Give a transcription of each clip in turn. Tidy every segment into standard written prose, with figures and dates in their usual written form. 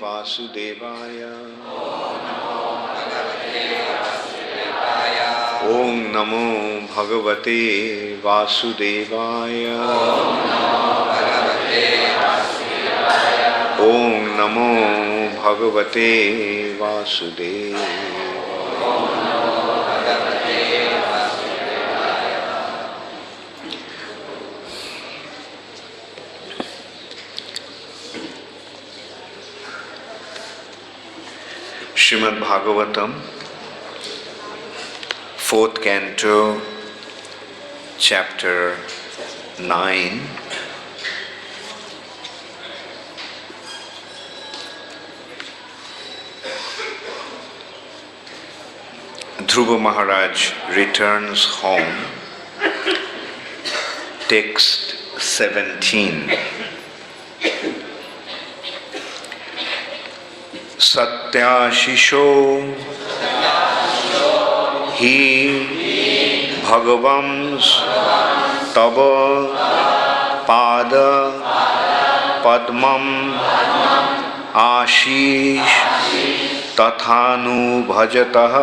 वासुदेवाय। ओम नमो भगवते वासुदेवाय। ओम नमो भगवते वासुदेवाय। Srimad Bhagavatam, 4th Canto, Chapter 9. Dhruva Maharaja returns home. Text 17. Satyasiso hi bhagavams tava pada-padmam asis tathanubhajatah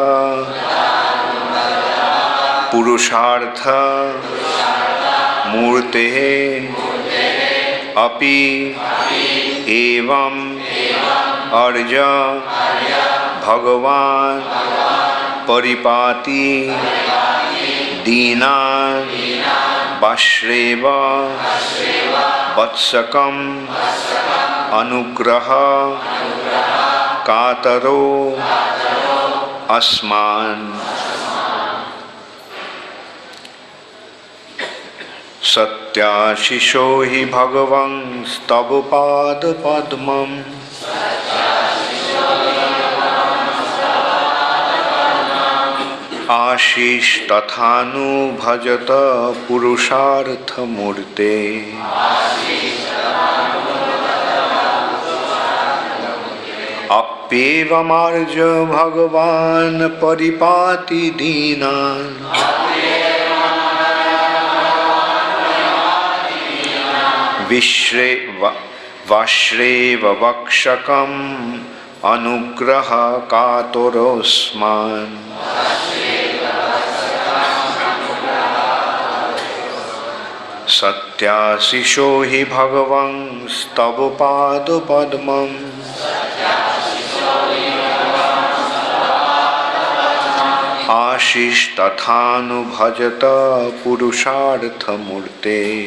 purusartha-murteh api evam arya bhagavan paripati dinan vasreva vatsakam anugraha-kataro sman. Satyasiso hi bhagavans tava pada-padmam asis tathanubhajatah purusartha-murteh. Evam arya bhagavan paripati dinan vasreva vatsakam anugraha-kataro sman. Satyasiso hi bhagavans tava pada-padmam asis tathanubhajatah purusartha-murteh.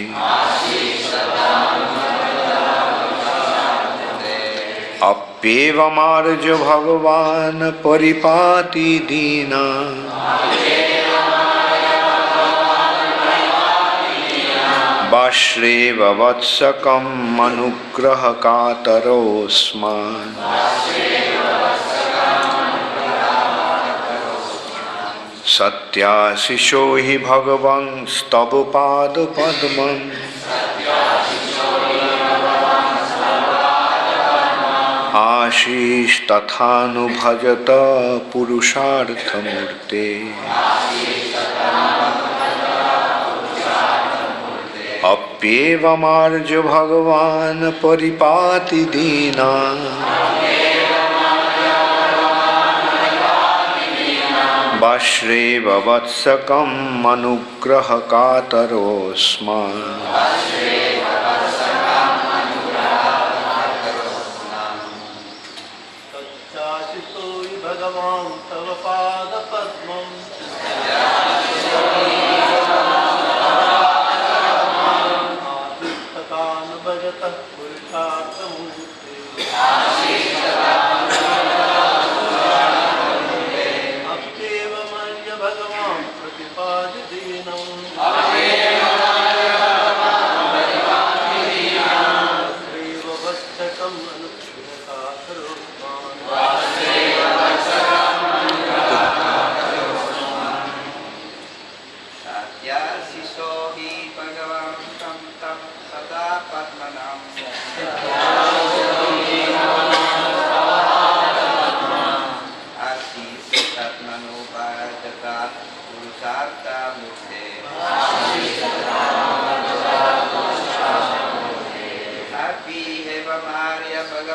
Evam arya bhagavan paripati dinan vasreva vatsakam anugraha-kataro sman. Satyasiso hi bhagavans tava pada-padmam asis tathanubhajatah purusartha-murteh. Evam arya bhagavan paripati dinan vasreva vatsakam anugraha-kataro sman.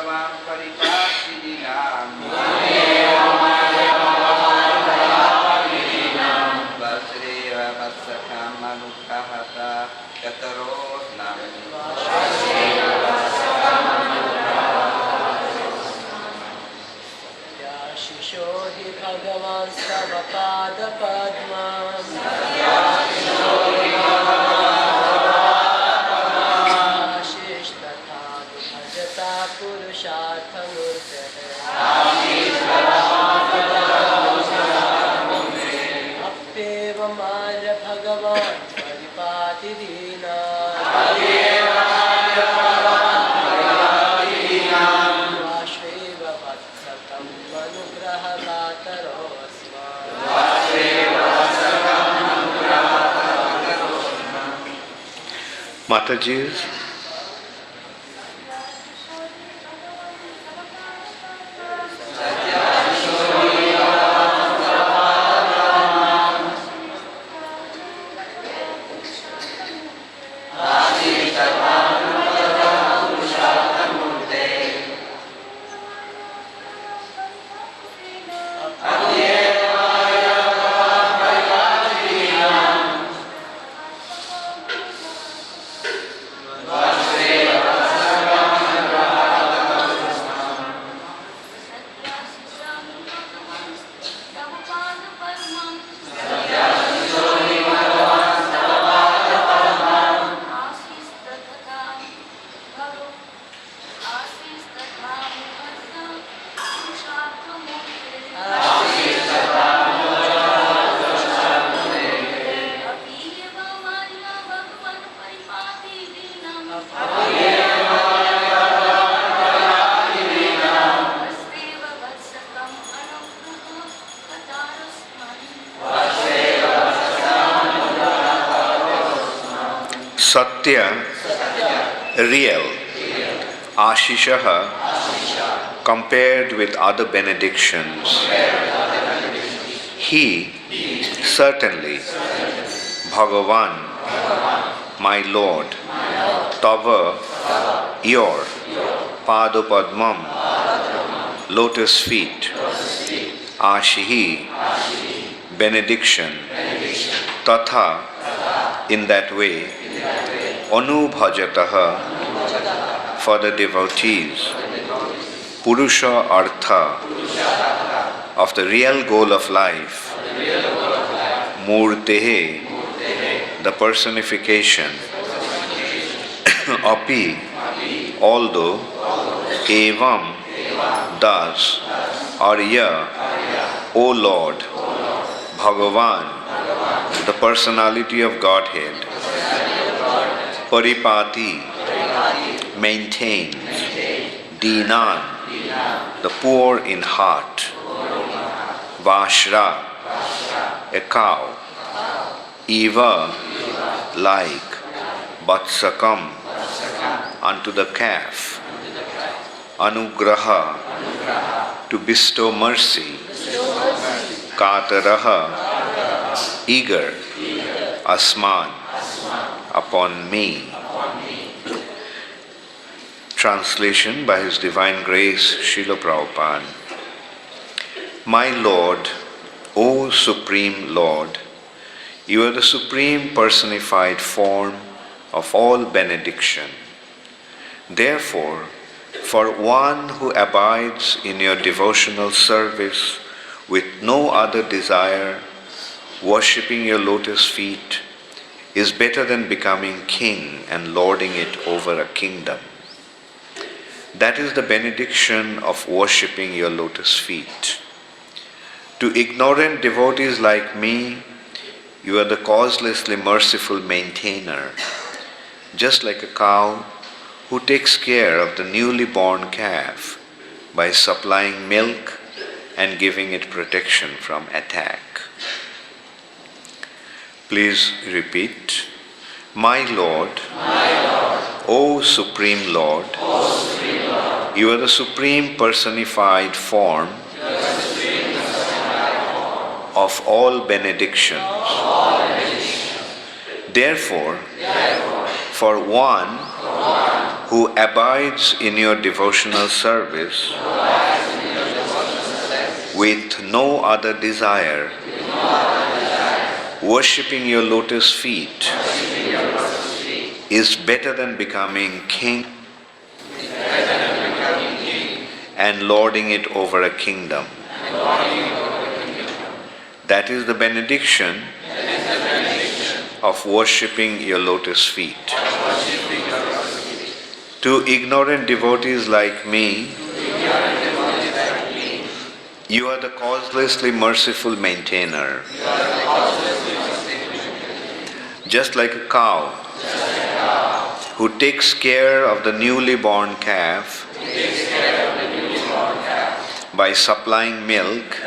bhagavan paripati dinan vasreva vatsakam anugraha-kataro satyasiso hi bhagavan tava pada-padmam asis tathanubhajatah purusartha-murteh evam arya bhagavan paripati dinan vasreva vatsakam anugraha-kataro sman Mataji's, Satya, real, Ashishaha, compared with other benedictions. He, certainly, Bhagavan, my Lord, tava, your, pada-padmam, lotus feet, ashihi, benediction, tatha, in that way, tanhanubhajatah, for the devotees, purusartha, of the real goal of life, murteh, the personification, api, although, evam, thus, arya, O Lord, bhagavan, the personality of Godhead, paripati, maintains, dinan, the poor in heart, vasreva, a cow, evam, like, vatsakam, unto the calf, anugraha, to bestow mercy, kataro, eager, sman, upon me. Translation by His Divine Grace, Srila Prabhupada. My Lord, O Supreme Lord, you are the Supreme Personified form of all benediction. Therefore, for one who abides in your devotional service with no other desire, worshipping your lotus feet is better than becoming king and lording it over a kingdom. That is the benediction of worshipping your lotus feet. To ignorant devotees like me, you are the causelessly merciful maintainer, just like a cow who takes care of the newly born calf by supplying milk and giving it protection from attack. Please repeat. My Lord, O Supreme Lord, you are the Supreme Personified form of all benedictions. Therefore, for one who abides in your devotional service with no other desire, worshipping your lotus feet is better than becoming king and lording it over a kingdom. That is the benediction of worshipping your lotus feet. To ignorant devotees like me, you are the causelessly merciful maintainer. Just like a cow who takes care of the newly born calf by supplying milk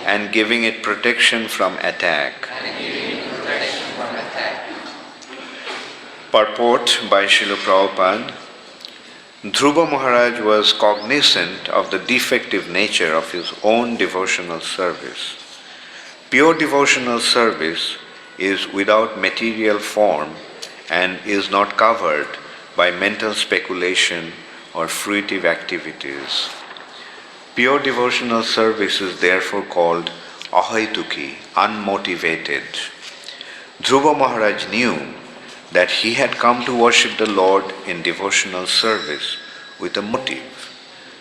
and giving it protection from attack. Purport by Srila Prabhupada. Dhruva Maharaja was cognizant of the defective nature of his own devotional service. Pure devotional service is without material form and is not covered by mental speculation or fruitive activities. Pure devotional service is therefore called ahaituki, unmotivated. Dhruva Maharaj knew that he had come to worship the Lord in devotional service with a motive,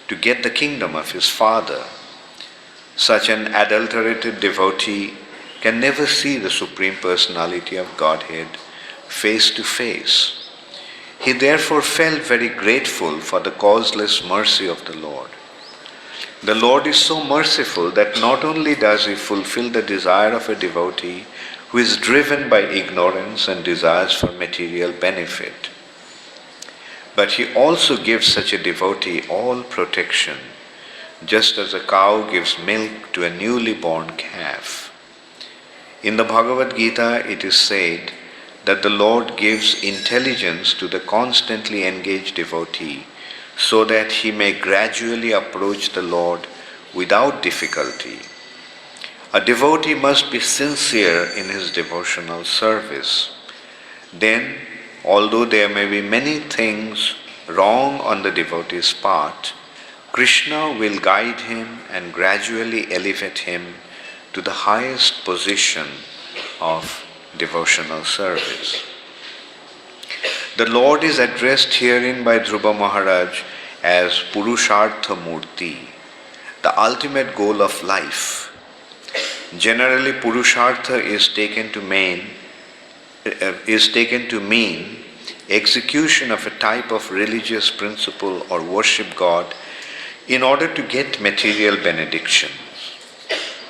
to get the kingdom of his father. Such an adulterated devotee can never see the Supreme Personality of Godhead face to face. He therefore felt very grateful for the causeless mercy of the Lord. The Lord is so merciful that not only does he fulfill the desire of a devotee who is driven by ignorance and desires for material benefit, but he also gives such a devotee all protection, just as a cow gives milk to a newly born calf. In the Bhagavad-gita it is said that the Lord gives intelligence to the constantly engaged devotee so that he may gradually approach the Lord without difficulty. A devotee must be sincere in his devotional service. Then, although there may be many things wrong on the devotee's part, Krsna will guide him and gradually elevate him to the highest position of devotional service. The Lord is addressed herein by Dhruva Maharaj as purusartha-murteh, the ultimate goal of life. Generally, purusartha is taken to mean execution of a type of religious principle or worship God in order to get material benedictions.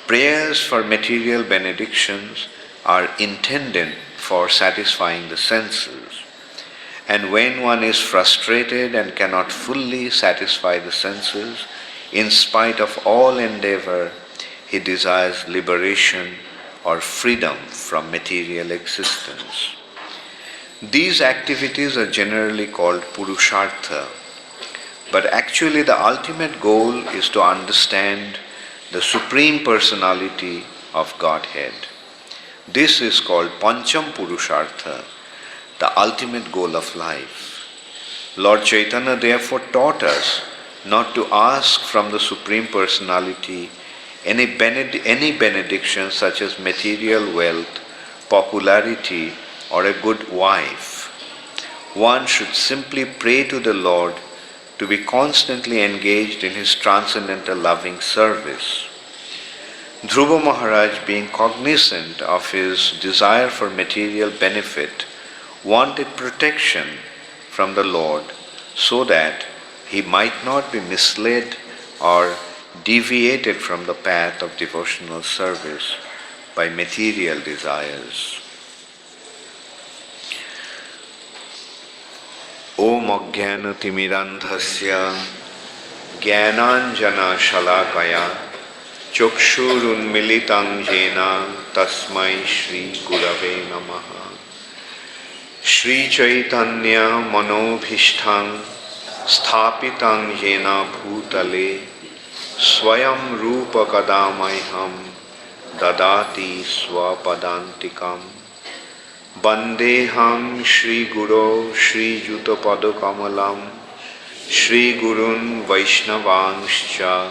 Prayers for material benedictions are intended for satisfying the senses, and when one is frustrated and cannot fully satisfy the senses, in spite of all endeavor, he desires liberation or freedom from material existence. These activities are generally called purusartha, but actually the ultimate goal is to understand the Supreme Personality of Godhead. This is called pancham purusartha, the ultimate goal of life. Lord Chaitanya therefore taught us not to ask from the Supreme Personality any benediction such as material wealth, popularity, or a good wife. One should simply pray to the Lord to be constantly engaged in his transcendental loving service. Dhruva Maharaj, being cognizant of his desire for material benefit, wanted protection from the Lord so that he might not be misled or deviated from the path of devotional service by material desires. Om Ajnana Timirandhasya Jnananjana Shalakaya Chakshurunmilitam Jena Tasmai Shri Gurave Namaha. Shri Chaitanya Manobhishtham Sthapitam Jena Bhutale Swayam Rupa Kadamayham Dadati Swapadantikam Vandeham Shri Guru Shri Juta Padakamalam Shri Gurun Vaishnavanscha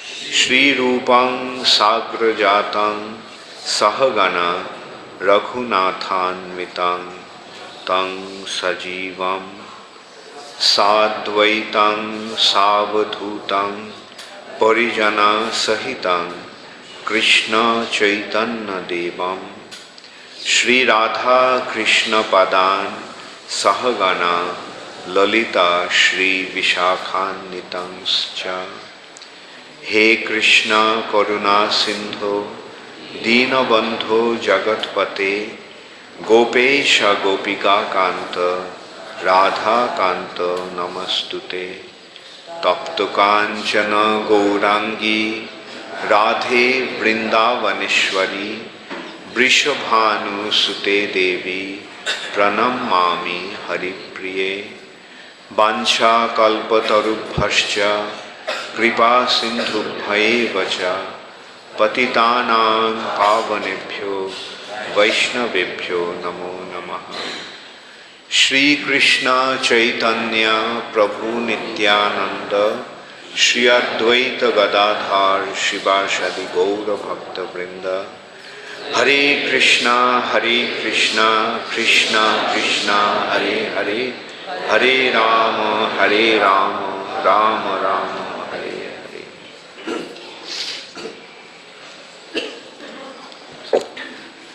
Shri Rupam Sagrajatang Sahagana Raghunathan Mitang Tang Sajivam Sadvaitam Savadhutam Parijana Sahitam Krishna Chaitanya Devam Shri Radha Krishna Padan Sahagana Lalita Shri Vishakhanitangscha He Krishna Karuna Sindhu Dinabandho Jagatpate Gopesha Gopika Kanta Radha Kanta Namastute Taptu Kanchana Gaurangi Radhe Vrindavaneshwari Vrishabhanu Sute Devi Pranamami Haripriye Bancha Kalpatarubhascha Kripa Sindhubhayeva cha Patitanang Pavanebhyo Vaishnavebhyo Namo Namaha Shri Krishna Chaitanya Prabhu Nityananda Shri Advaita Gadadhar Shivashadi Gaura Bhakta Vrinda Hare Krishna Krishna Krishna Hare Hare Hare Rama Rama Rama Hare Hare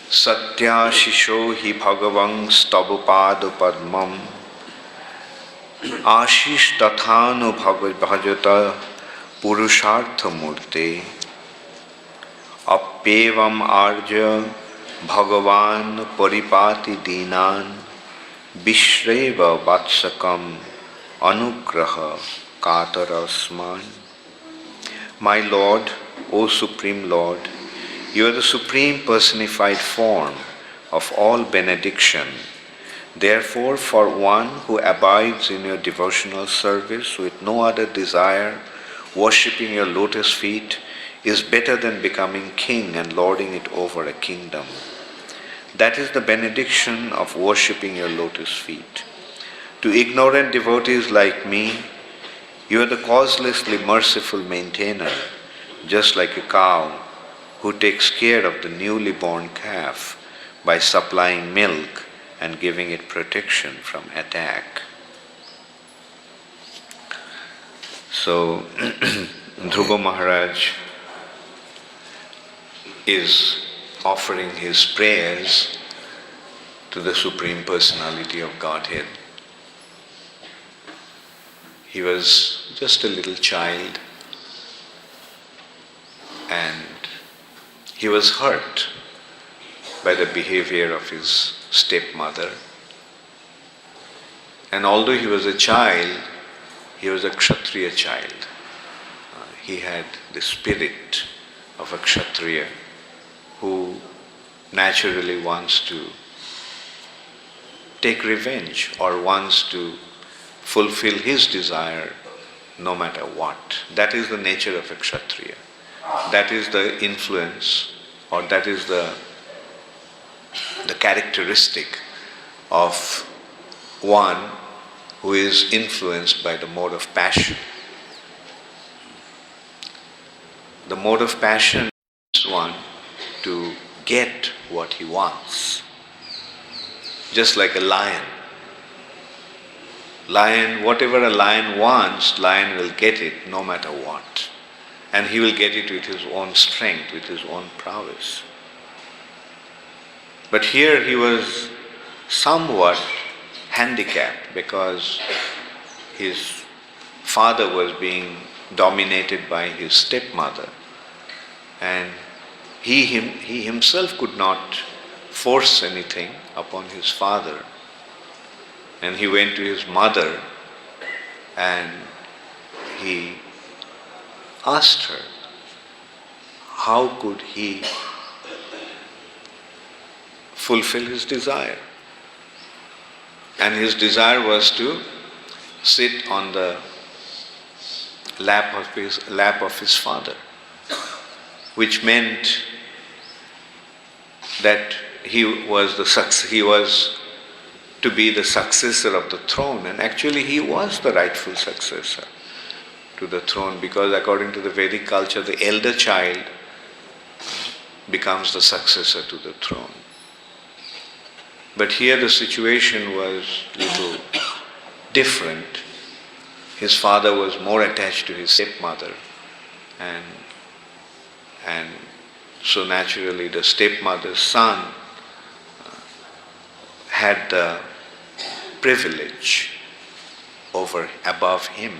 Satyasiso hi bhagavams pada-padmam asis tathanubhajatah purusartha-murteh evam arya bhagavan paripati dinan vasreva vatsakam anugraha-kataro sman. My Lord, O Supreme Lord, you are the Supreme Personified form of all benediction. Therefore, for one who abides in your devotional service with no other desire, worshipping your lotus feet is better than becoming king and lording it over a kingdom. That is the benediction of worshipping your lotus feet. To ignorant devotees like me, you are the causelessly merciful maintainer, just like a cow who takes care of the newly born calf by supplying milk and giving it protection from attack. So, Dhruva Maharaja is offering his prayers to the Supreme Personality of Godhead. He was just a little child and he was hurt by the behavior of his stepmother. And although he was a child, he was a Kshatriya child. He had the spirit of a Kshatriya who naturally wants to take revenge or wants to fulfill his desire no matter what. That is the nature of a Kshatriya. That is the influence, or that is the characteristic of one who is influenced by the mode of passion. The mode of passion is one to get what he wants. Just like a lion. Whatever a lion wants, lion will get it no matter what. And he will get it with his own strength, with his own prowess. But here he was somewhat handicapped because his father was being dominated by his stepmother. And he himself could not force anything upon his father. And he went to his mother and he asked her, how could he fulfill his desire? And his desire was to sit on the lap of his father, which meant that he was to be the successor of the throne, and actually he was the rightful successor to the throne, because according to the Vedic culture, the elder child becomes the successor to the throne. But here the situation was little different. His father was more attached to his stepmother, and so naturally the stepmother's son had the privilege above him,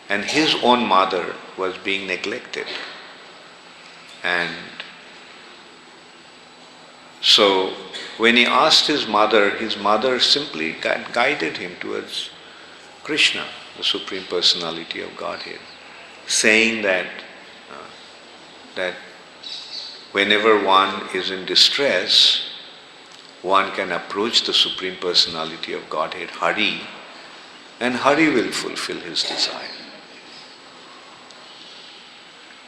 and his own mother was being neglected. And so when he asked his mother simply guided him towards Krishna, the Supreme Personality of Godhead, saying that whenever one is in distress, one can approach the Supreme Personality of Godhead, Hari, and Hari will fulfill his desire.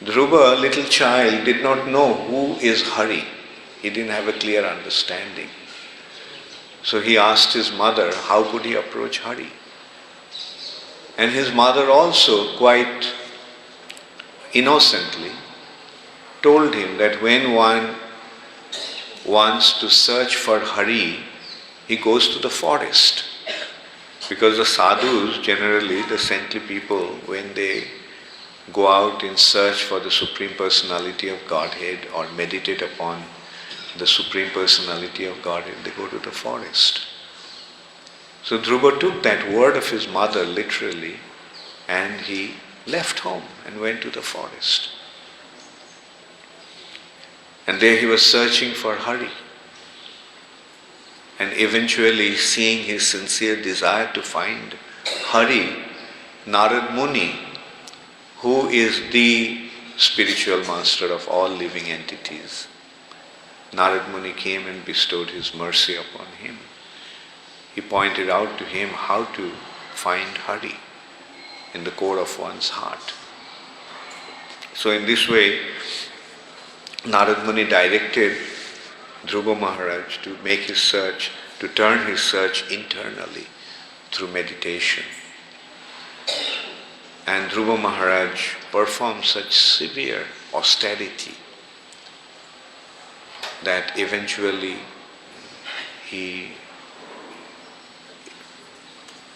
Dhruva, little child, did not know who is Hari. He didn't have a clear understanding. So he asked his mother, how could he approach Hari? And his mother also, quite innocently, told him that when one wants to search for Hari, he goes to the forest. Because the sadhus, generally the saintly people, when they go out in search for the Supreme Personality of Godhead or meditate upon the Supreme Personality of Godhead, they go to the forest. So Dhruva took that word of his mother literally, and he left home and went to the forest. And there he was searching for Hari. And eventually, seeing his sincere desire to find Hari, Narad Muni, who is the spiritual master of all living entities, Narad Muni came and bestowed his mercy upon him. He pointed out to him how to find Hari in the core of one's heart. So in this way, Narad Muni directed Dhruva Maharaj to make his search, to turn his search internally through meditation. And Dhruva Maharaj performed such severe austerity that eventually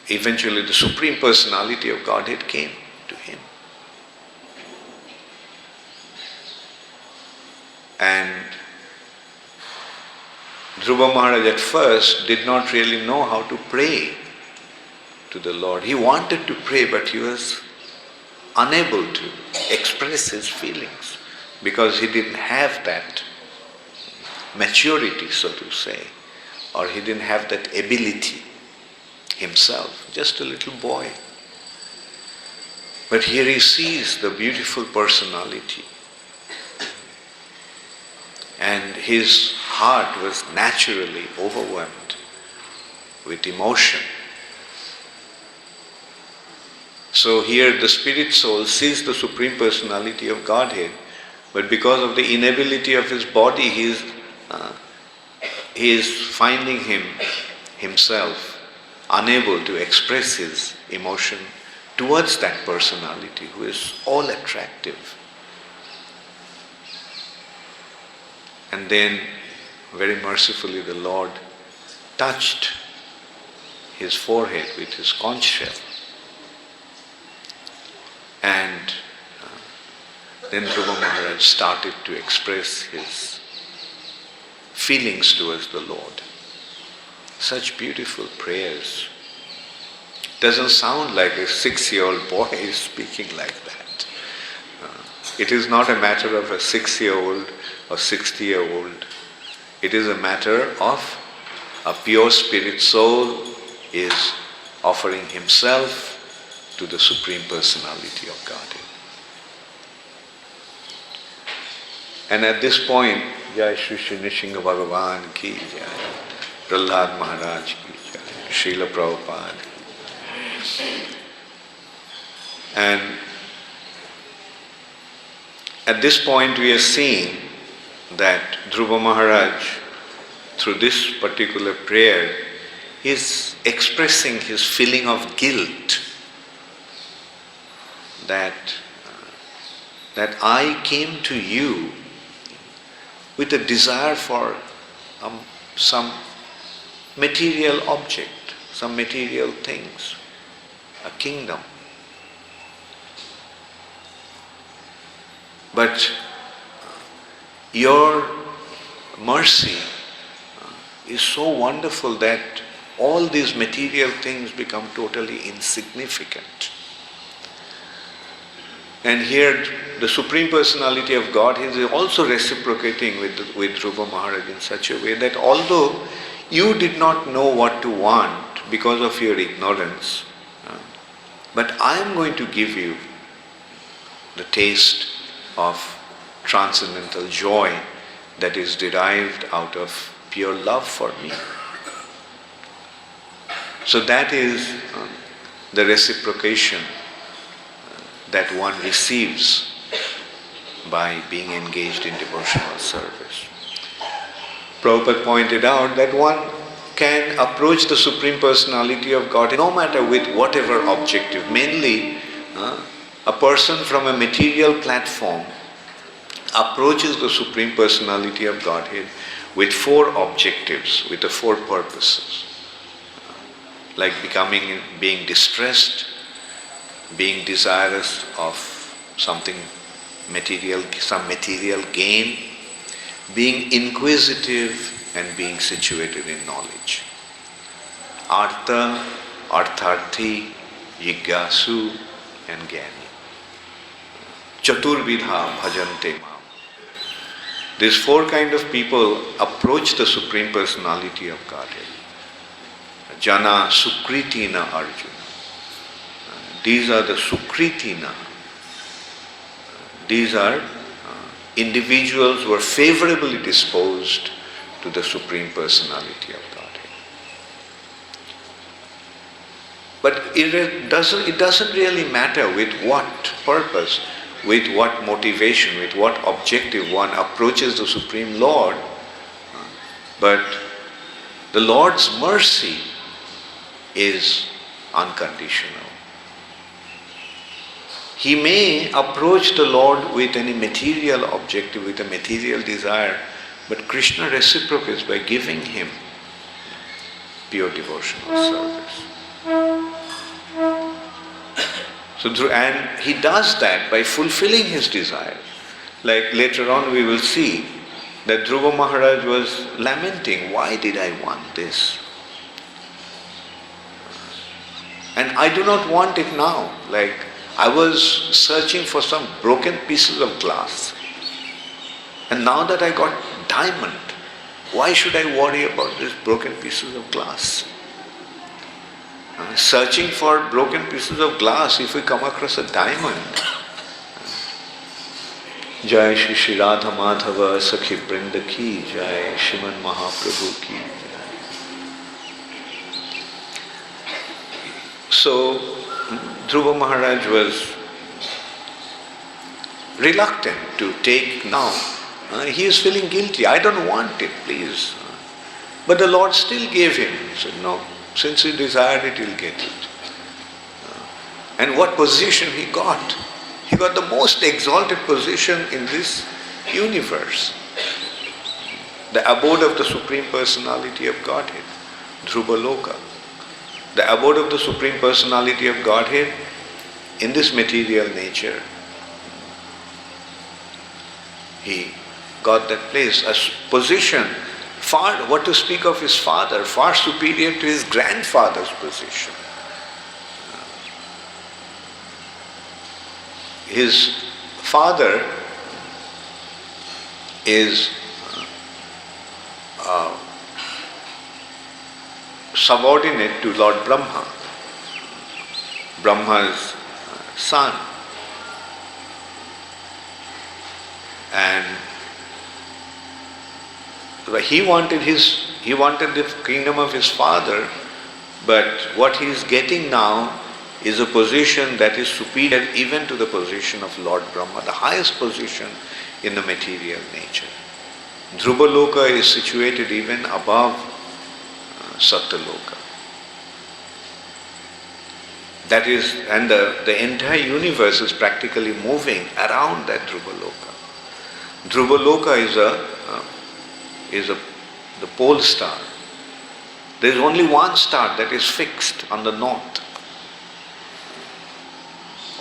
the Supreme Personality of Godhead came to him. And Dhruva Maharaj at first did not really know how to pray to the Lord. He wanted to pray, but he was unable to express his feelings because he didn't have that maturity, so to say, or he didn't have that ability himself, just a little boy. But here he sees the beautiful personality, and his heart was naturally overwhelmed with emotion. So here the spirit soul sees the Supreme Personality of Godhead, but because of the inability of his body, he is finding himself unable to express his emotion towards that personality who is all attractive. And then, very mercifully, the Lord touched his forehead with his conch shell. And then Dhruva Maharaj started to express his feelings towards the Lord. Such beautiful prayers. Doesn't sound like a 6-year-old boy is speaking like that. It is not a matter of a 6-year-old or 60-year-old. It is a matter of a pure spirit soul is offering himself to the Supreme Personality of Godhead. And at this point, Jai Shri Shri Nishinga Bhagavan ki Jai, Prahlad Maharaj ki Jai, Srila Prabhupada. And at this point we are seeing that Dhruva Maharaj through this particular prayer, is expressing his feeling of guilt that I came to you with a desire for some material object, some material things, a kingdom. But your mercy is so wonderful that all these material things become totally insignificant. And here the Supreme Personality of Godhead is also reciprocating with Dhruva Maharaja in such a way that although you did not know what to want because of your ignorance, but I am going to give you the taste of transcendental joy that is derived out of pure love for me. So that is the reciprocation that one receives by being engaged in devotional service. Prabhupada pointed out that one can approach the Supreme Personality of Godhead no matter with whatever objective. Mainly, a person from a material platform approaches the Supreme Personality of Godhead with 4 objectives, with the 4 purposes. Like being distressed, being desirous of something material, some material gain, being inquisitive, and being situated in knowledge. Artha, artharthi, jigyasu, and gyani. Chaturvidha bhajante mam. These 4 kind of people approach the Supreme Personality of Godhead. Jana sukritina arjuna. These are the sukritina. These are individuals who are favorably disposed to the Supreme Personality of Godhead. But it doesn't really matter with what purpose, with what motivation, with what objective one approaches the Supreme Lord, but the Lord's mercy is unconditional. He may approach the Lord with any material objective, with a material desire, but Krishna reciprocates by giving him pure devotional service. And he does that by fulfilling his desire. Like later on we will see that Dhruva Maharaj was lamenting, why did I want this? And I do not want it now. Like I was searching for some broken pieces of glass. And now that I got diamond, why should I worry about these broken pieces of glass? Searching for broken pieces of glass, if we come across a diamond, Jai Shri Shri Radha Madhava Sakhi Brinda Ki Jai, Shriman Mahaprabhu Ki Jai. So Dhruva Maharaj was reluctant to take now. He is feeling guilty. I don't want it, please. But the Lord still gave him. He said, no, since he desired it, he'll get it. And what position he got? He got the most exalted position in this universe. The abode of the Supreme Personality of Godhead, Dhruva Loka. The abode of the Supreme Personality of Godhead in this material nature. He got that place, a position far, what to speak of his father, far superior to his grandfather's position. His father is subordinate to Lord Brahma, Brahma's son. And he wanted the kingdom of his father, but what he is getting now is a position that is superior even to the position of Lord Brahma, the highest position in the material nature. Dhruva Loka is situated even above Satyaloka. That is, and the entire universe is practically moving around that Dhruva Loka. Dhruva Loka is the pole star. There is only one star that is fixed on the north.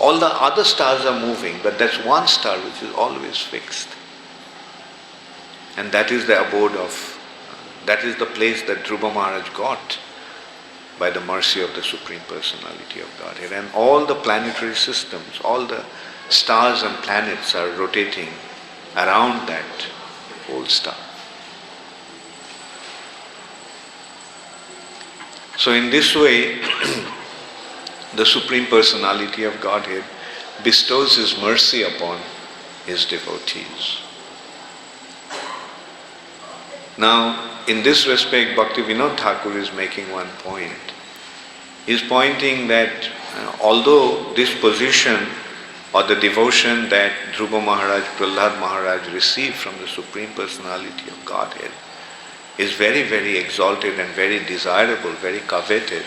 All the other stars are moving, but that's one star which is always fixed. And that is the abode of, that is the place that Dhruva Maharaj got by the mercy of the Supreme Personality of Godhead. And all the planetary systems, all the stars and planets are rotating around that pole star. So in this way, the Supreme Personality of Godhead bestows His mercy upon His devotees. Now, in this respect, Bhaktivedanta Thakur is making one point. He is pointing that although this position or the devotion that Dhruva Maharaj, Prahlad Maharaj received from the Supreme Personality of Godhead is very, very exalted and very desirable, very coveted,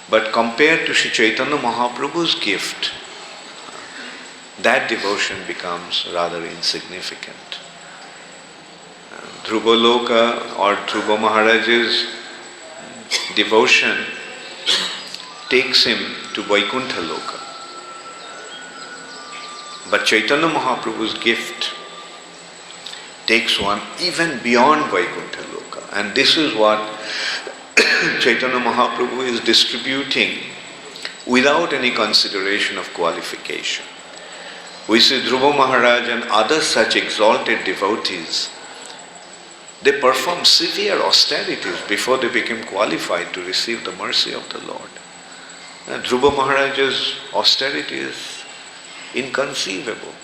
but compared to Sri Chaitanya Mahaprabhu's gift, that devotion becomes rather insignificant. Dhruva Loka or Dhruva Maharaj's devotion takes him to Vaikuntha Loka. But Chaitanya Mahaprabhu's gift takes one even beyond Vaikuntha Loka. And this is what Chaitanya Mahaprabhu is distributing without any consideration of qualification. We see Dhruva Maharaj and other such exalted devotees, they perform severe austerities before they became qualified to receive the mercy of the Lord. And Dhruva Maharaj's austerity is inconceivable.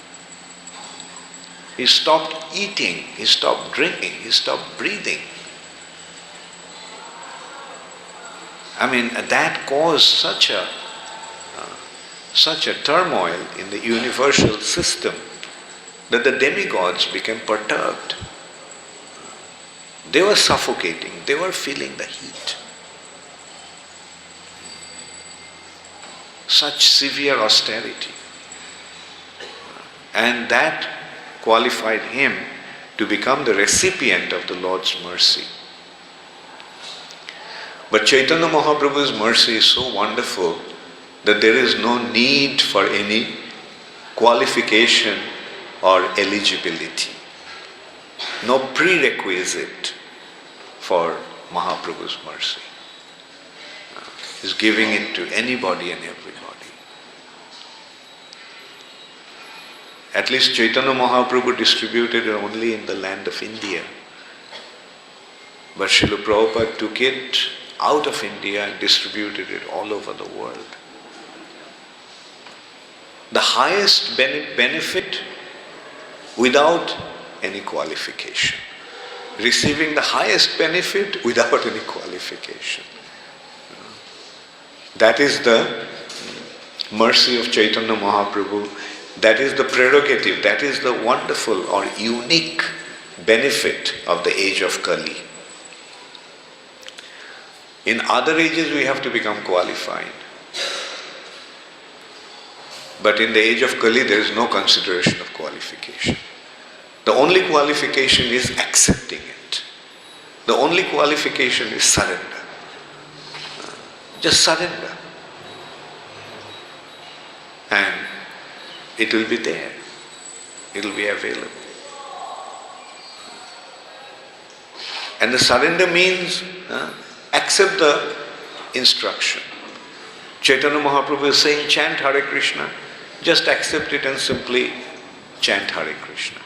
He stopped eating, he stopped drinking, he stopped breathing. I mean, that caused such a turmoil in the universal system that the demigods became perturbed. They were suffocating, they were feeling the heat. Such severe austerity. And that qualified him to become the recipient of the Lord's mercy. But Chaitanya Mahaprabhu's mercy is so wonderful that there is no need for any qualification or eligibility. No prerequisite for Mahaprabhu's mercy. He's giving it to anybody and everybody. At least Chaitanya Mahaprabhu distributed it only in the land of India. But Srila Prabhupada took it out of India and distributed it all over the world. The highest benefit without any qualification. Receiving the highest benefit without any qualification. That is the mercy of Chaitanya Mahaprabhu. That is the prerogative, that is the wonderful or unique benefit of the age of Kali. In other ages we have to become qualified. But in the age of Kali there is no consideration of qualification. The only qualification is accepting it. The only qualification is surrender. Just surrender. And it will be there. It will be available. And the surrender means accept the instruction. Chaitanya Mahaprabhu is saying chant Hare Krishna. Just accept it and simply chant Hare Krishna.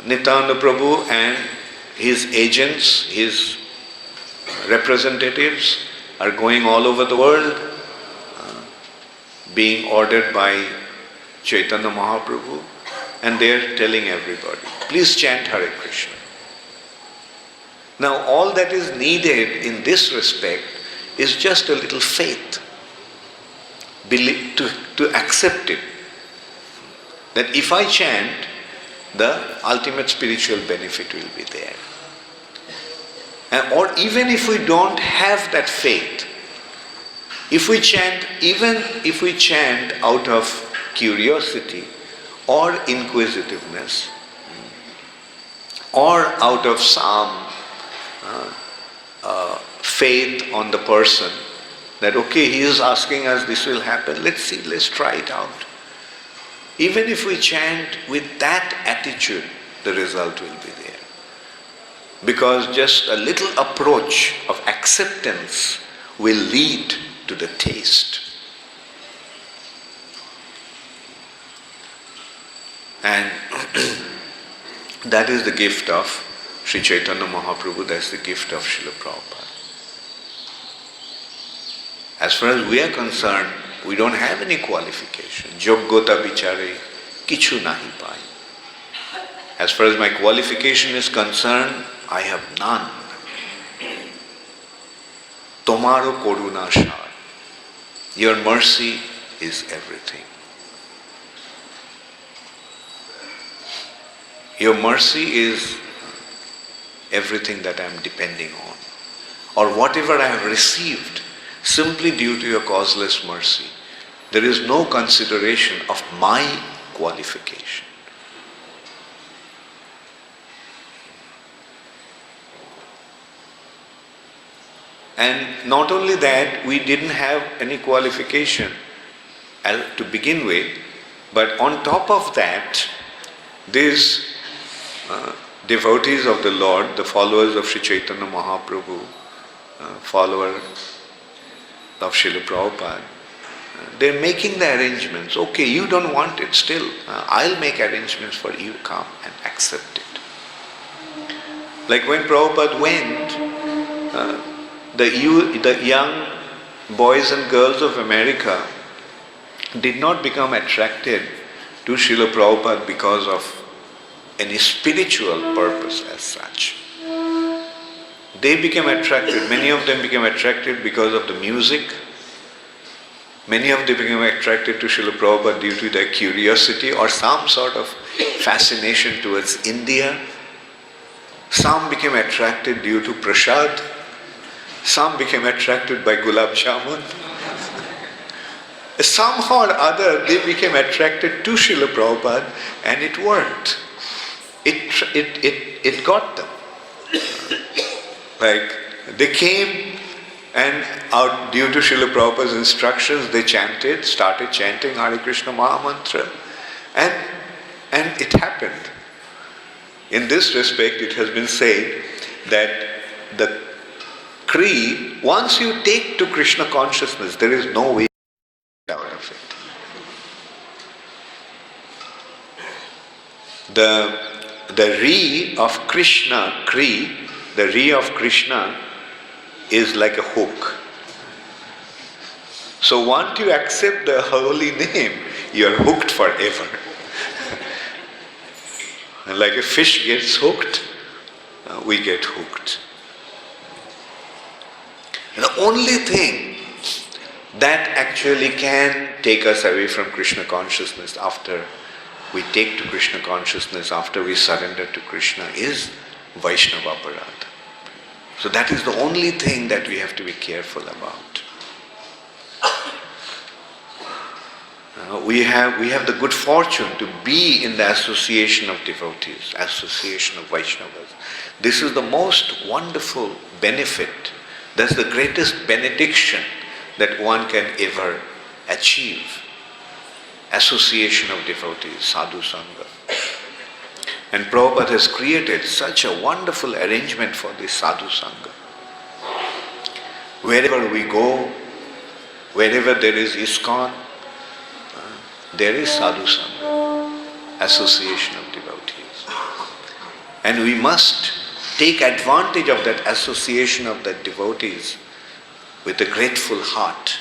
Nityananda Prabhu and his agents, his representatives are going all over the world, being ordered by Chaitanya Mahaprabhu, and they are telling everybody, please chant Hare Krishna. Now all that is needed in this respect is just a little faith, to accept it. That if I chant, the ultimate spiritual benefit will be there. Or even if we don't have that faith, if we chant, even if we chant out of curiosity or inquisitiveness, or out of some faith on the person, that okay, he is asking us, this will happen, let's see, let's try it out. Even if we chant with that attitude, the result will be there. Because just a little approach of acceptance will lead to the taste. And that is the gift of Sri Chaitanya Mahaprabhu, that's the gift of Srila Prabhupada. As far as we are concerned, we don't have any qualification. Yoggota bichare kichu nahi pai. As far as my qualification is concerned, I have none. Tomaro koruna shar. Your mercy is everything. Your mercy is everything that I am depending on. Or whatever I have received, simply due to your causeless mercy. There is no consideration of my qualification. And not only that, we didn't have any qualification to begin with, but on top of that, these devotees of the Lord, the followers of Sri Chaitanya Mahaprabhu, follower of Srila Prabhupada, they're making the arrangements. Okay, you don't want it, still, I'll make arrangements for you, come and accept it. Like when Prabhupada went, the young boys and girls of America did not become attracted to Srila Prabhupada because of any spiritual purpose as such. They became attracted, many of them became attracted because of the music. Many of them became attracted to Srila Prabhupada due to their curiosity or some sort of fascination towards India. Some became attracted due to prasad. Some became attracted by gulab jamun. Somehow or other they became attracted to Srila Prabhupada, and it worked. It got them. Like they came, and out due to Srila Prabhupada's instructions, they started chanting Hare Krishna Mahamantra, and it happened. In this respect, it has been said that the creed, once you take to Krishna consciousness, there is no way out of it. The re of Krishna, Kri, the re of Krishna is like a hook. So once you accept the holy name, you are hooked forever. And like a fish gets hooked, we get hooked. And the only thing that actually can take us away from Krishna consciousness after we take to Krishna consciousness, after we surrender to Krishna, is Vaishnava aparadha. So that is the only thing that we have to be careful about. We have the good fortune to be in the association of devotees, association of Vaishnavas. This is the most wonderful benefit. That's the greatest benediction that one can ever achieve. Association of devotees, sadhu sangha. And Prabhupada has created such a wonderful arrangement for this sadhu sangha. Wherever we go, wherever there is ISKCON, there is sadhu sangha, association of devotees. And we must take advantage of that association of the devotees with a grateful heart.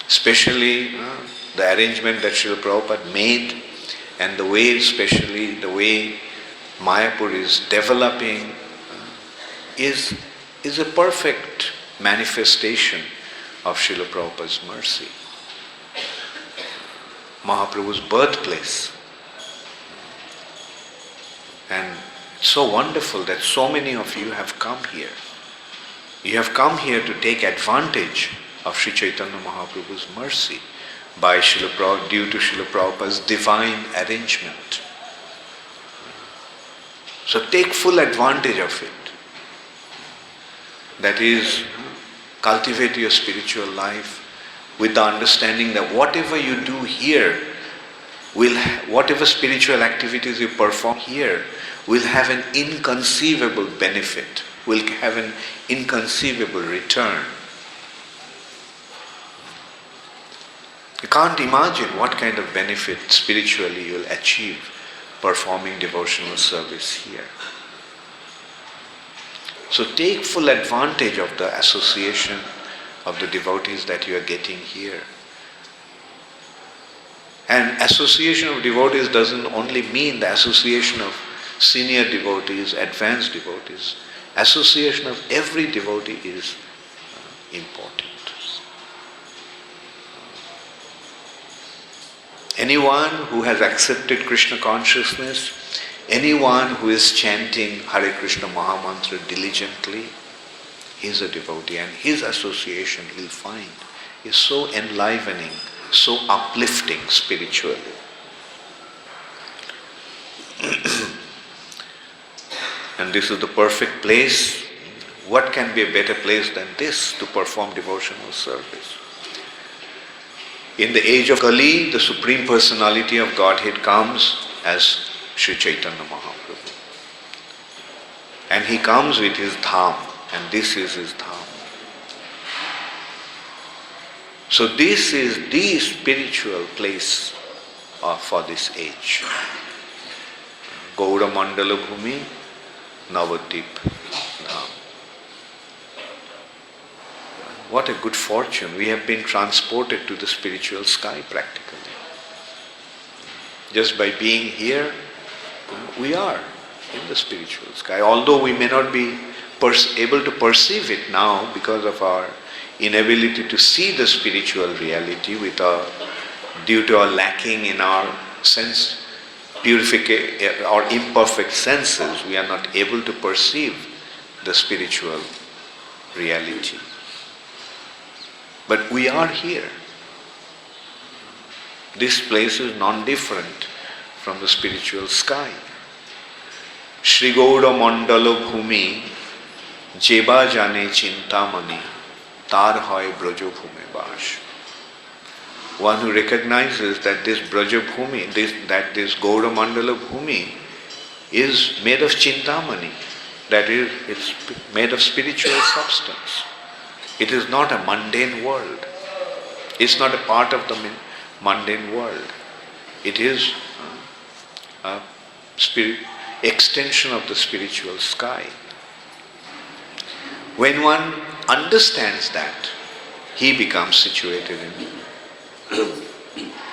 Especially the arrangement that Srila Prabhupada made, and the way, especially the way Mayapur is developing, is a perfect manifestation of Srila Prabhupada's mercy. Mahaprabhu's birthplace. And it's so wonderful that so many of you have come here. You have come here to take advantage of Sri Chaitanya Mahaprabhu's mercy by due to Srila Prabhupada's divine arrangement. So take full advantage of it. That is, cultivate your spiritual life with the understanding that whatever you do here, whatever spiritual activities you perform here, will have an inconceivable benefit, will have an inconceivable return. You can't imagine what kind of benefit spiritually you'll achieve performing devotional service here. So take full advantage of the association of the devotees that you are getting here. And association of devotees doesn't only mean the association of senior devotees, advanced devotees. Association of every devotee is important. Anyone who has accepted Krishna consciousness, anyone who is chanting Hare Krishna Mahamantra diligently, is a devotee, and his association, he'll find, is so enlivening, so uplifting spiritually. And this is the perfect place. What can be a better place than this to perform devotional service? In the age of Kali, the Supreme Personality of Godhead comes as Sri Chaitanya Mahaprabhu. And he comes with his dham, and this is his dham. So this is the spiritual place for this age. Gaura Mandala Bhumi, Navadip Dham. What a good fortune. We have been transported to the spiritual sky practically. Just by being here, we are in the spiritual sky. Although we may not be able to perceive it now because of our inability to see the spiritual reality due to our lacking in our sense purification or imperfect senses, we are not able to perceive the spiritual reality. But we are here. This place is non-different from the spiritual sky. Shri Gaura Mandala Bhumi Jeba Jane Chintamani Tar Hoy Braja Bhume Bash. One who recognizes that this Braja Bhumi, this Gaura Mandala Bhumi is made of Chintamani, that is, it's made of spiritual substance. It is not a mundane world. It's not a part of the mundane world. It is a extension of the spiritual sky. When one understands that, he becomes situated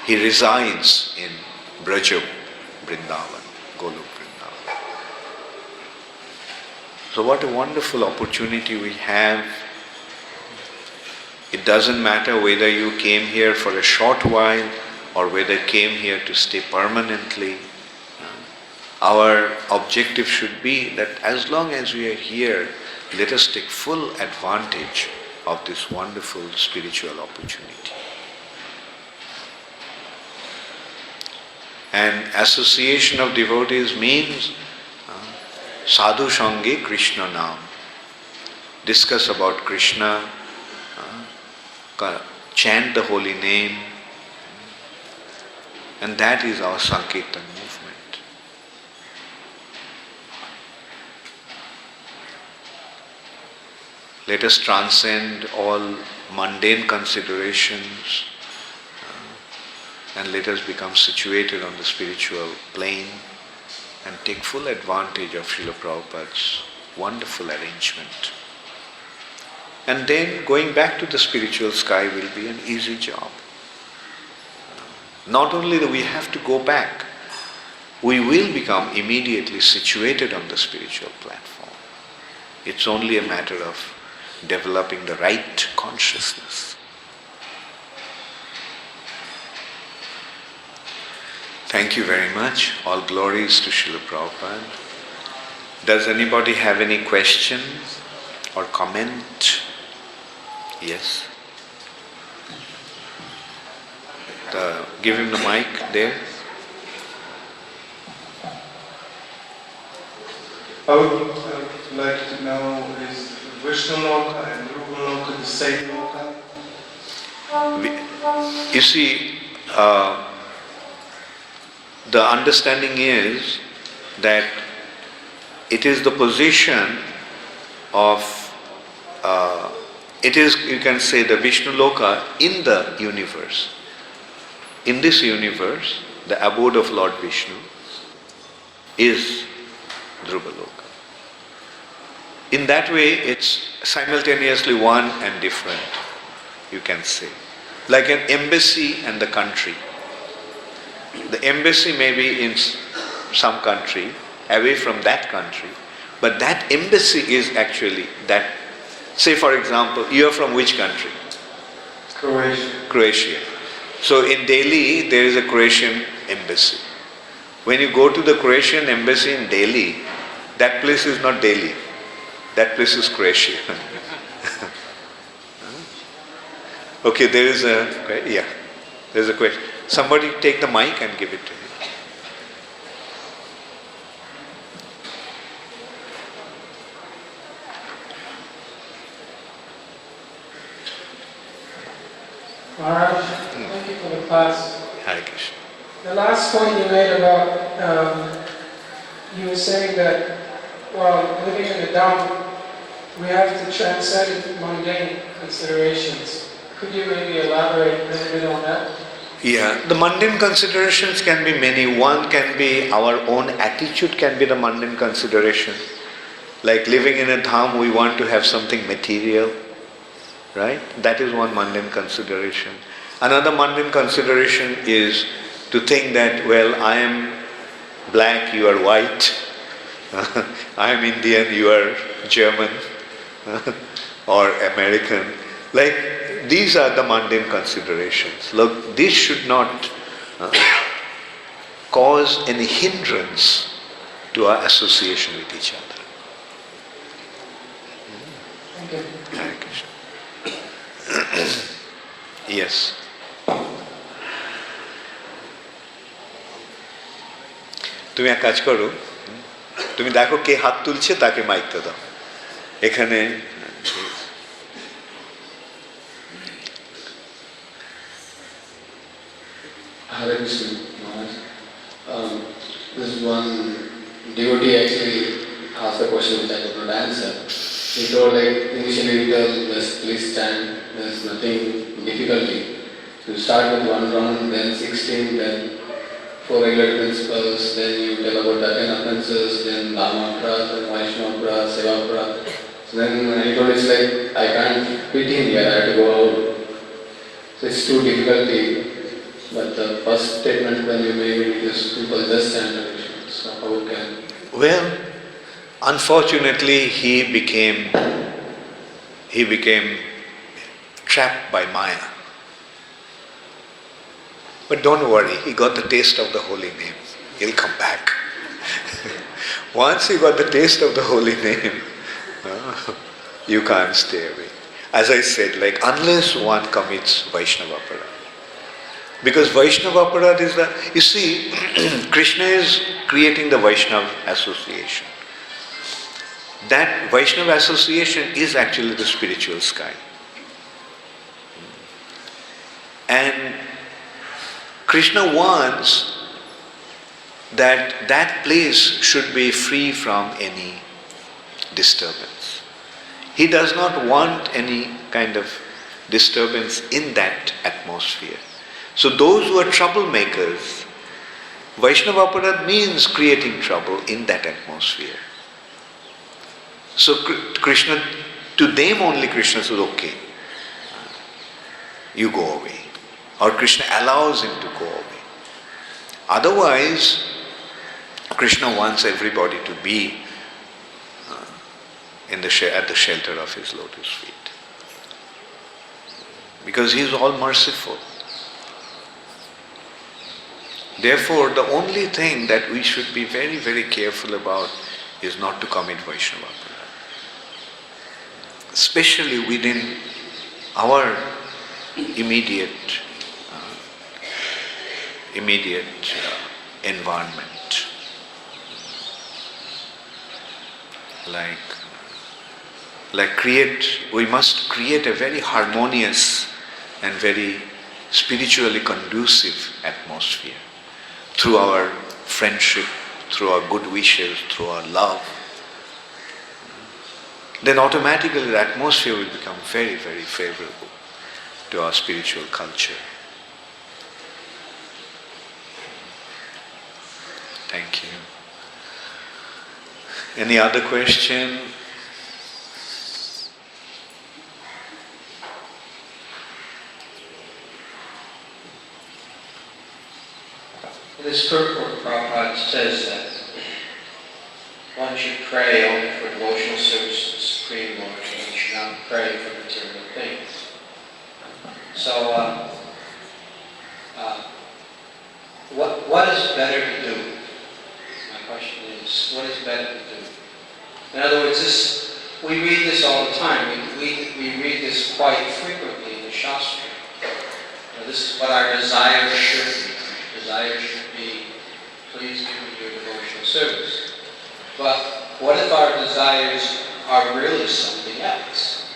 he resides in Braja Vrindavan, Golok Vrindavan. So what a wonderful opportunity we have. It doesn't matter whether you came here for a short while or whether you came here to stay permanently. Our objective should be that as long as we are here, let us take full advantage of this wonderful spiritual opportunity. And association of devotees means sadhu sange Krishna naam. Discuss about Krishna, chant the holy name, and that is our Sankirtan movement. Let us transcend all mundane considerations and let us become situated on the spiritual plane and take full advantage of Srila Prabhupada's wonderful arrangement. And then going back to the spiritual sky will be an easy job. Not only that we have to go back, we will become immediately situated on the spiritual platform. It's only a matter of developing the right consciousness. Thank you very much. All glories to Srila Prabhupada. Does anybody have any question or comment? Yes. Give him the mic there. I would like to know, is Vishnu Loka and Dhruva Loka the same Loka? You see, the understanding is that it is the position of, it is, you can say, the Vishnu Loka in the universe. In this universe, the abode of Lord Vishnu is Dhruva Loka. In that way, it's simultaneously one and different, you can say. Like an embassy and the country. The embassy may be in some country, away from that country, but that embassy is actually that. Say for example, you are from which country? Croatia. Croatia. So in Delhi, there is a Croatian embassy. When you go to the Croatian embassy in Delhi, that place is not Delhi. That place is Croatia. Okay, there is a question. Somebody take the mic and give it to him. Maharaj, thank you for the class. Hare Krishna. The last point you made about, you were saying that while living in the Dham, we have to transcend mundane considerations. Could you maybe elaborate a little bit on that? Yeah, the mundane considerations can be many. One can be our own attitude can be the mundane consideration. Like living in a dham, we want to have something material, right? That is one mundane consideration. Another mundane consideration is to think that, well, I am black, you are white. I am Indian, you are German or American. Like, these are the mundane considerations. Look, this should not cause any hindrance to our association with each other. Thank you. Hare Krishna. Yes. তুমি এক কাজ করো, তুমি দেখো কে হাত তুলছে তাকে মাইকটা দাও এখানে। Hare Krishna, Maharaj. This one devotee actually asked a question which I could not answer. He told, like, initially he told, please stand, there's nothing difficulty. So you start with one round, then 16, then 4 regular principles, then you tell about the 10 offenses, then Dhamma Aprat, then Vaishnava Aprat, Seva Aprat. So then he told, it's like, I can't fit in here, I have to go out. So it's too difficulty. But the first statement when you made is people just stand. So how can? Well, unfortunately, he became trapped by Maya. But don't worry, he got the taste of the holy name. He'll come back. Once he got the taste of the holy name, you can't stay away. As I said, like, unless one commits Vaishnava Aparad. Because Vaishnava Aparad is the, you see, Krishna is creating the Vaishnava association. That Vaishnava association is actually the spiritual sky. And Krishna wants that that place should be free from any disturbance. He does not want any kind of disturbance in that atmosphere. So those who are troublemakers, Vaishnava Aparad means creating trouble in that atmosphere. So Krishna, to them only Krishna says, okay, you go away. Or Krishna allows him to go away. Otherwise, Krishna wants everybody to be at the shelter of his lotus feet. Because he is all merciful. Therefore, the only thing that we should be very, very careful about is not to commit Vaishnava aparadha. Especially within our immediate environment. We must create a very harmonious and very spiritually conducive atmosphere through our friendship, through our good wishes, through our love. Then automatically the atmosphere will become very, very favorable to our spiritual culture. Thank you. Any other question? In this purport, Prabhupada says that one should pray only for devotional service to the Supreme Lord, and one should not pray for material things. So, what is better to do? My question is, what is better to do? In other words, we read this all the time. We read this quite frequently in the Shastra. This is what our desires should be. Desires should be, please give me your devotional service. But what if our desires are really something else?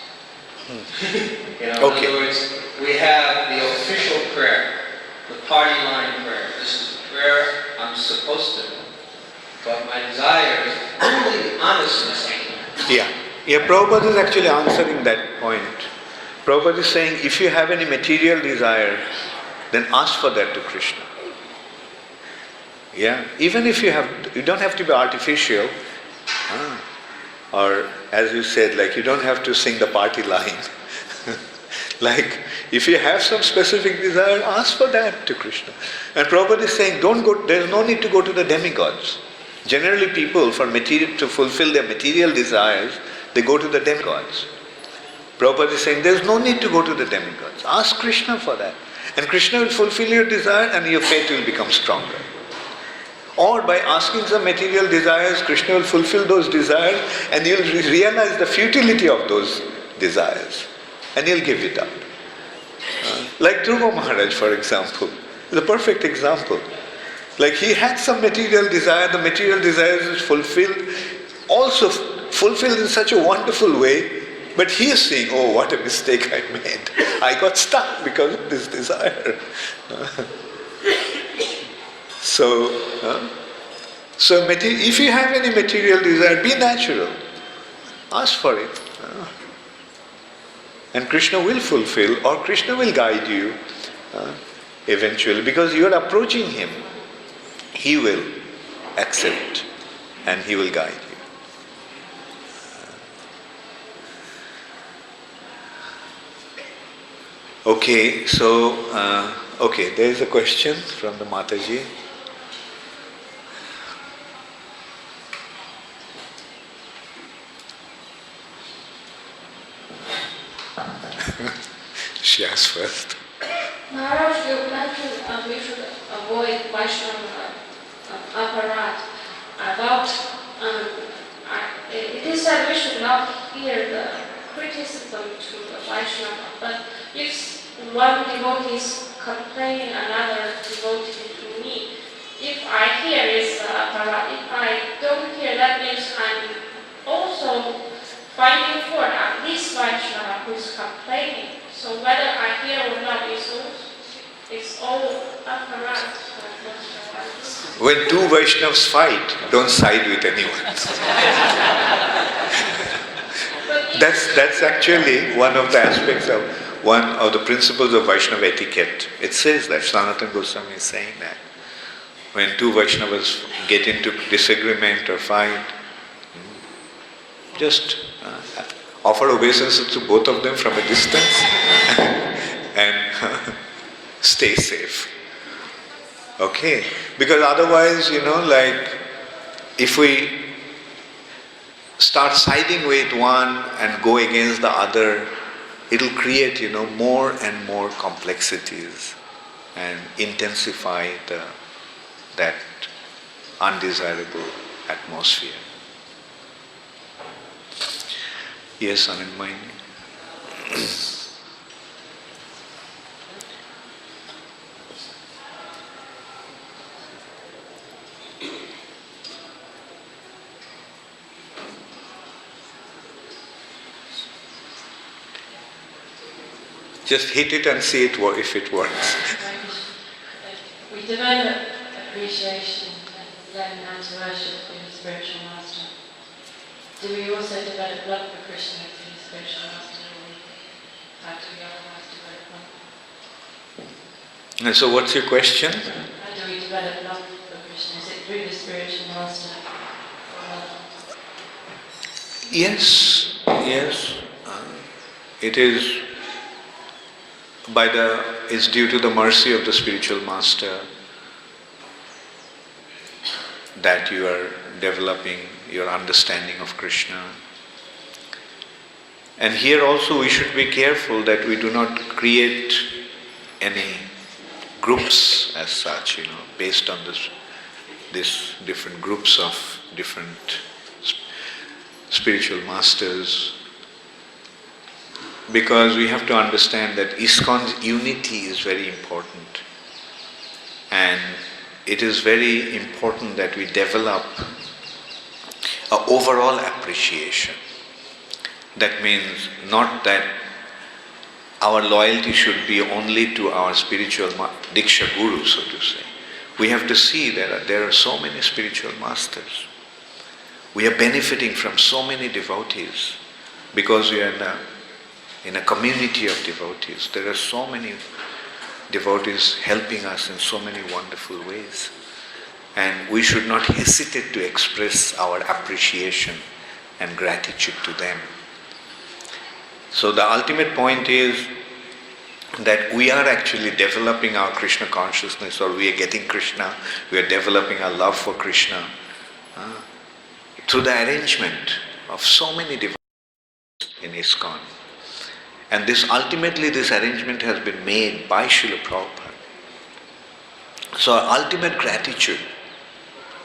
In other words, we have the official prayer, the party line prayer. This is the prayer I'm supposed to do. But my desire is really honestly something else. Yeah, Prabhupada is actually answering that point. Prabhupada is saying, if you have any material desire, then ask for that to Krishna. Yeah, even if you don't have to be artificial, or as you said, you don't have to sing the party line. If you have some specific desire, ask for that to Krishna. And Prabhupada is saying, there's no need to go to the demigods. Generally people, to fulfill their material desires, they go to the demigods. Prabhupada is saying, there's no need to go to the demigods. Ask Krishna for that. And Krishna will fulfill your desire and your faith will become stronger. Or by asking some material desires, Krishna will fulfill those desires and you'll realize the futility of those desires. And he'll give it up. Like Dhruva Maharaja, for example, is a perfect example. He had some material desire, the material desire is fulfilled, also fulfilled in such a wonderful way, but he is saying, oh, what a mistake I made. I got stuck because of this desire. So if you have any material desire, be natural. Ask for it. And Krishna will fulfill, or Krishna will guide you eventually, because you are approaching him. He will accept and he will guide you. Okay, so, there is a question from the Mataji. She asked first. Maharaj, you mentioned we should avoid Vaishnava apparat. It is said we should not hear the criticism to the Vaishnava, but if one devotee is complaining another devotee to me, if I hear it's apparat, if I don't hear, that means I'm also finding fault at this Vaishnava who is complaining. So whether I hear or not, it's all apparat. When two Vaishnavas fight, don't side with anyone. That's actually one of the aspects of one of the principles of Vaishnava etiquette. It says that, Sanatana Goswami is saying that. When two Vaishnavas get into disagreement or fight, just offer obeisances to both of them from a distance and stay safe. Okay? Because otherwise, if we start siding with one and go against the other, it'll create, more and more complexities and intensify the that undesirable atmosphere. Yes, Anandmayini? Just hit it and see it if it works. We develop appreciation and learn how to worship through the spiritual master. Do we also develop love for Krishna through the spiritual master, or how do we otherwise develop love? And so what's your question? How do we develop love for Krishna? Is it through the spiritual master or other? Yes. It is it's due to the mercy of the spiritual master that you are developing your understanding of Krishna. And here also we should be careful that we do not create any groups as such, based on this different groups of different spiritual masters. Because we have to understand that ISKCON's unity is very important. And it is very important that we develop an overall appreciation. That means not that our loyalty should be only to our spiritual Diksha Guru, so to say. We have to see that there are so many spiritual masters. We are benefiting from so many devotees because we are in a community of devotees. There are so many devotees helping us in so many wonderful ways. And we should not hesitate to express our appreciation and gratitude to them. So the ultimate point is that we are actually developing our Krishna consciousness, or we are getting Krishna, we are developing our love for Krishna through the arrangement of so many devotees in ISKCON. And ultimately this arrangement has been made by Srila Prabhupada. So our ultimate gratitude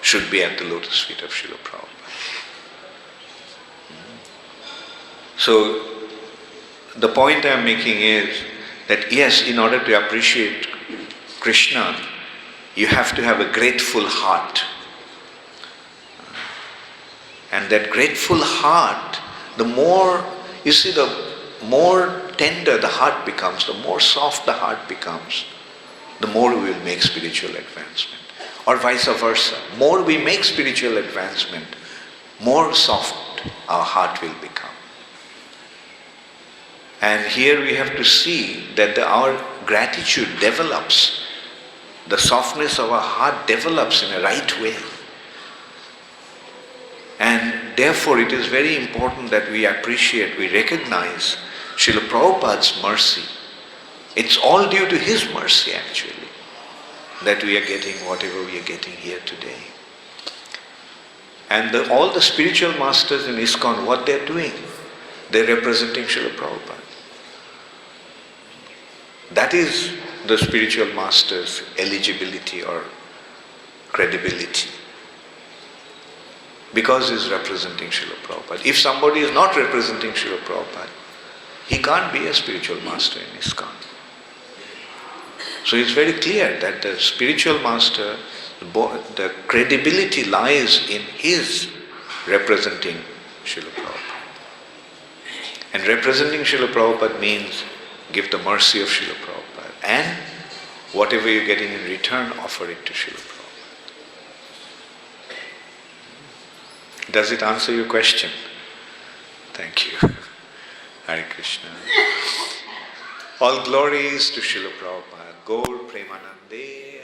should be at the lotus feet of Srila Prabhupada. So the point I am making is that yes, in order to appreciate Krishna, you have to have a grateful heart. And that grateful heart, the more tender the heart becomes, the more soft the heart becomes, the more we will make spiritual advancement. Or vice versa. More we make spiritual advancement, more soft our heart will become. And here we have to see that our gratitude develops, the softness of our heart develops in a right way. And therefore it is very important that we appreciate, we recognize Srila Prabhupada's mercy. It's all due to his mercy actually, that we are getting whatever we are getting here today. And all the spiritual masters in ISKCON, what they're doing, they're representing Srila Prabhupada. That is the spiritual master's eligibility or credibility. Because he's representing Srila Prabhupada. If somebody is not representing Srila Prabhupada, he can't be a spiritual master in ISKCON. So it's very clear that the spiritual master, the credibility lies in his representing Srila Prabhupada. And representing Srila Prabhupada means give the mercy of Srila Prabhupada. And whatever you're getting in return, offer it to Srila Prabhupada. Does it answer your question? Thank you. Hare Krishna. All glories to Srila Prabhupada. Gaur Premanande.